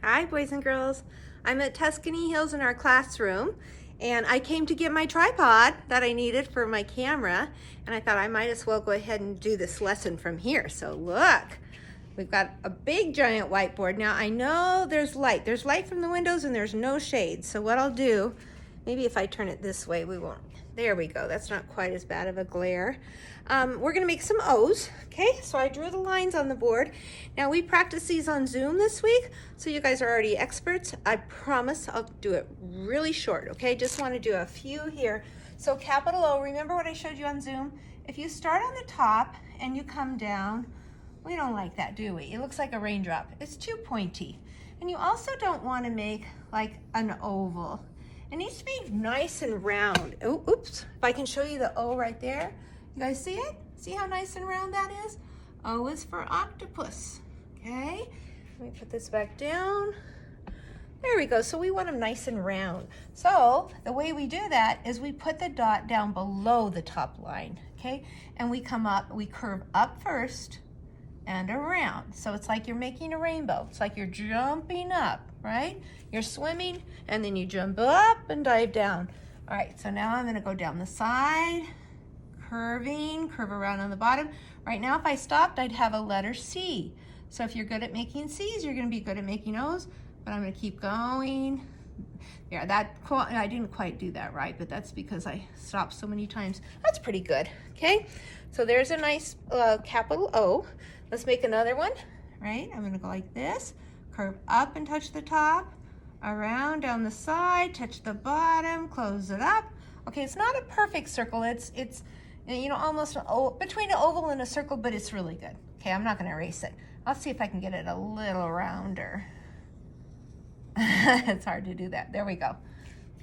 Hi, boys and girls. I'm at Tuscany Hills in our classroom, and I came to get my tripod that I needed for my camera, and I thought I might as well go ahead and do this lesson from here. So look, we've got a big giant whiteboard. Now I know there's light from the windows and there's no shade. So what I'll do, maybe if I turn it this way, we won't. There we go. That's not quite as bad of a glare. We're gonna make some O's, okay? So I drew the lines on the board. Now we practiced these on Zoom this week, so you guys are already experts. I promise I'll do it really short, okay? Just wanna do a few here. So capital O, remember what I showed you on Zoom? If you start on the top and you come down, we don't like that, do we? It looks like a raindrop. It's too pointy. And you also don't wanna make like an oval. It needs to be nice and round. Oh, oops, if I can show you the O right there. You guys see it? See how nice and round that is? O is for octopus, okay? Let me put this back down. There we go, so we want them nice and round. So the way we do that is we put the dot down below the top line, okay? And we come up, we curve up first and around. So it's like you're making a rainbow. It's like you're jumping up, right? You're swimming and then you jump up and dive down. All right, so now I'm gonna go down the side, curve around on the bottom. Right now, if I stopped, I'd have a letter C. So if you're good at making C's, you're gonna be good at making O's, but I'm gonna keep going. Yeah, I didn't quite do that right, but that's because I stopped so many times. That's pretty good, okay? So there's a nice capital O. Let's make another one, right? I'm gonna go like this, curve up and touch the top, around down the side, touch the bottom, close it up. Okay, it's not a perfect circle. It's you know, almost between an oval and a circle, but it's really good. Okay, I'm not gonna erase it. I'll see if I can get it a little rounder. It's hard to do that. There we go.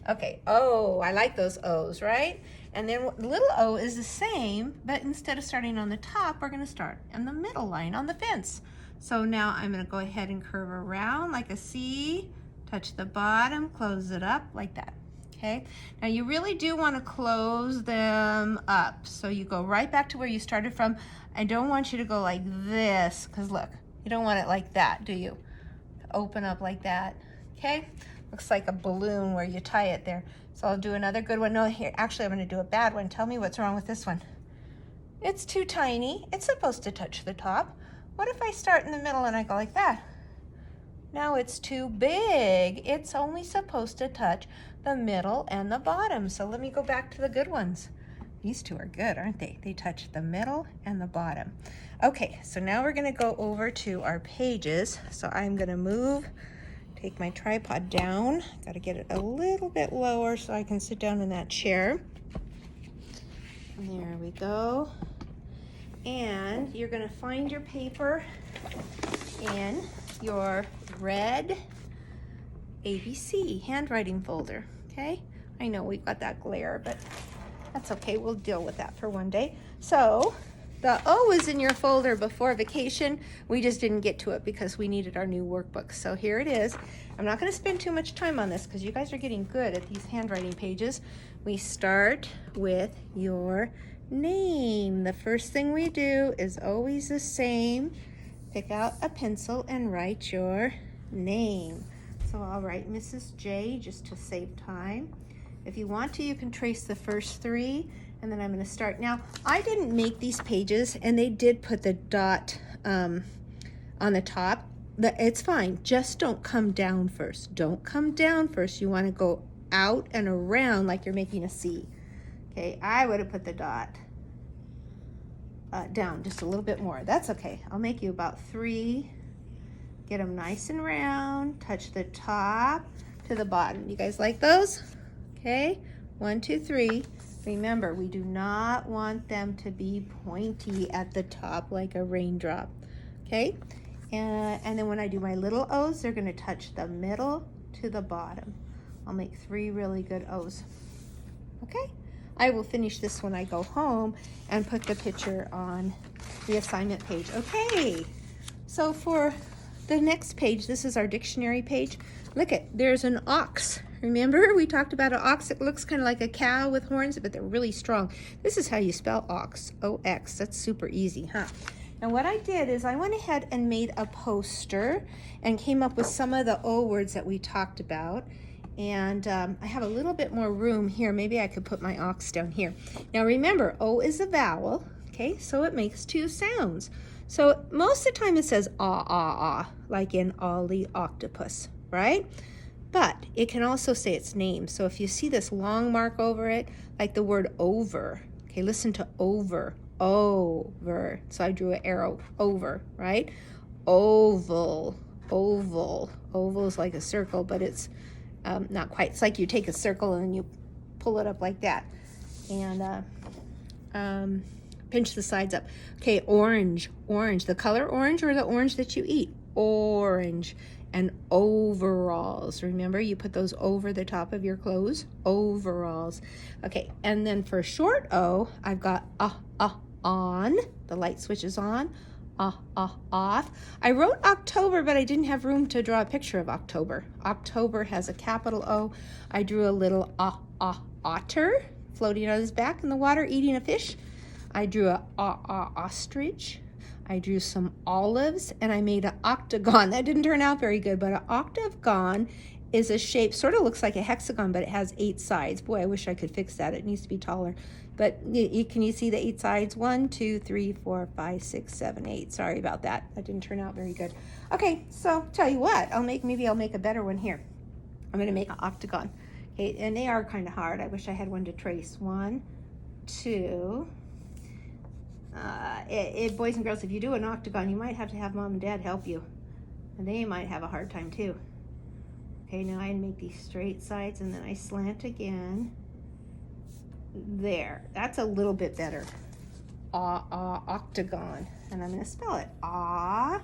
Okay, oh, I like those O's, right? And then little O is the same, but instead of starting on the top, we're gonna start on the middle line on the fence. So now I'm gonna go ahead and curve around like a C, touch the bottom, close it up like that, okay? Now you really do wanna close them up. So you go right back to where you started from. I don't want you to go like this, because look, you don't want it like that, do you? Open up like that, okay? Looks like a balloon where you tie it there. So I'll do another good one. No, here, actually I'm gonna do a bad one. Tell me what's wrong with this one. It's too tiny. It's supposed to touch the top. What if I start in the middle and I go like that? Now it's too big. It's only supposed to touch the middle and the bottom. So let me go back to the good ones. These two are good, aren't they? They touch the middle and the bottom. Okay, so now we're gonna go over to our pages. So I'm gonna take my tripod down. Got to get it a little bit lower so I can sit down in that chair. There we go. And you're going to find your paper in your red ABC handwriting folder, okay? I know we've got that glare, but that's okay. We'll deal with that for one day. So the O is in your folder before vacation. We just didn't get to it because we needed our new workbook. So here it is. I'm not going to spend too much time on this because you guys are getting good at these handwriting pages. We start with your name. The first thing we do is always the same. Pick out a pencil and write your name. So I'll write Mrs. J just to save time. If you want to, you can trace the first three. And then I'm going to start. Now, I didn't make these pages, and they did put the dot on the top. It's fine. Just don't come down first. Don't come down first. You want to go out and around like you're making a C. Okay, I would have put the dot down just a little bit more. That's okay. I'll make you about 3. Get them nice and round. Touch the top to the bottom. You guys like those? Okay, 1, 2, 3. Remember, we do not want them to be pointy at the top like a raindrop, okay? And then when I do my little O's, they're gonna touch the middle to the bottom. I'll make 3 really good O's, okay? I will finish this when I go home and put the picture on the assignment page. Okay, so for the next page, this is our dictionary page. Look there's an ox. Remember, we talked about an ox. It looks kind of like a cow with horns, but they're really strong. This is how you spell ox, O-X. That's super easy, huh? And what I did is I went ahead and made a poster and came up with some of the O words that we talked about. And I have a little bit more room here. Maybe I could put my ox down here. Now remember, O is a vowel, okay? So it makes two sounds. So most of the time it says ah, ah, ah, like in Ollie Octopus, right? But it can also say its name. So if you see this long mark over it, like the word over, okay, listen to over, over. So I drew an arrow over, right? Oval, oval. Oval is like a circle, but it's not quite. It's like you take a circle and you pull it up like that. And pinch the sides up. Okay, orange, orange. The color orange or the orange that you eat? Orange. And overalls. Remember, you put those over the top of your clothes. Overalls. Okay, and then for short O, I've got on. The light switch is on. Off. I wrote October, but I didn't have room to draw a picture of October. October has a capital O. I drew a little otter floating on his back in the water eating a fish. I drew a ostrich. I drew some olives, and I made an octagon. That didn't turn out very good, but an octagon is a shape, sort of looks like a hexagon, but it has 8 sides. Boy, I wish I could fix that. It needs to be taller. But can you see the 8 sides? 1, 2, 3, 4, 5, 6, 7, 8. Sorry about that. That didn't turn out very good. Okay, so tell you what, maybe I'll make a better one here. I'm going to make an octagon. Okay, and they are kind of hard. I wish I had one to trace. 1, 2. Boys and girls, if you do an octagon, you might have to have mom and dad help you. And they might have a hard time too. Okay, now I make these straight sides and then I slant again. There, that's a little bit better. Octagon. And I'm going to spell it. On.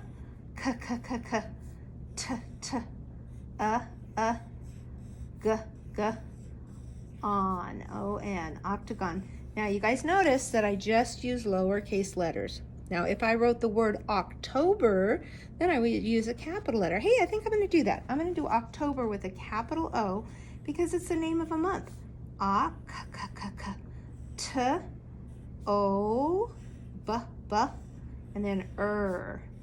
O-N. Octagon. Now you guys notice that I just used lowercase letters. Now if I wrote the word October, then I would use a capital letter. Hey, I think I'm going to do that. I'm going to do October with a capital O because it's the name of a month. And then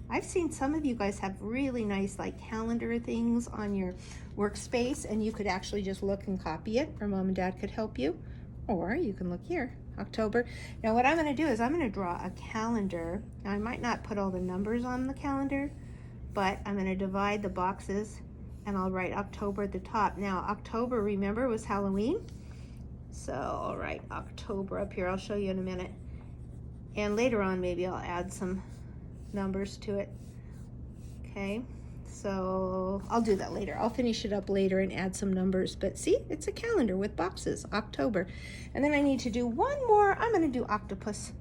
I've seen some of you guys have really nice like calendar things on your workspace, and you could actually just look and copy it, or mom and dad could help you. Or you can look here, October. Now what I'm going to do is I'm going to draw a calendar. Now I might not put all the numbers on the calendar, but I'm going to divide the boxes and I'll write October at the top. Now October, remember, was Halloween. So I'll write October up here. I'll show you in a minute. And later on maybe I'll add some numbers to it. Okay. So I'll do that later. I'll finish it up later and add some numbers. But see, it's a calendar with boxes, October. And then I need to do one more. I'm going to do octopus.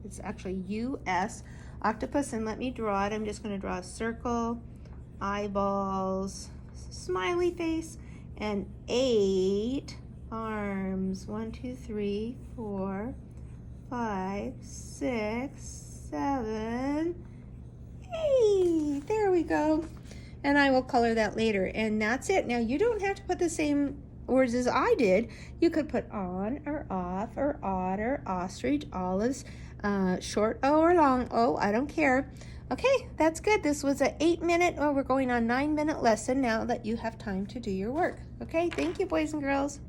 It's actually U-S, octopus. And let me draw it. I'm just going to draw a circle, eyeballs, smiley face, and 8 arms. 1, 2, 3, 4, 5, 6, 7, 8. There we go. And I will color that later. And that's it. Now you don't have to put the same words as I did. You could put on or off or otter, ostrich, olives, short O or long O. I don't care. Okay, that's good. This was an 8-minute, we're going on 9-minute lesson now that you have time to do your work. Okay, thank you, boys and girls.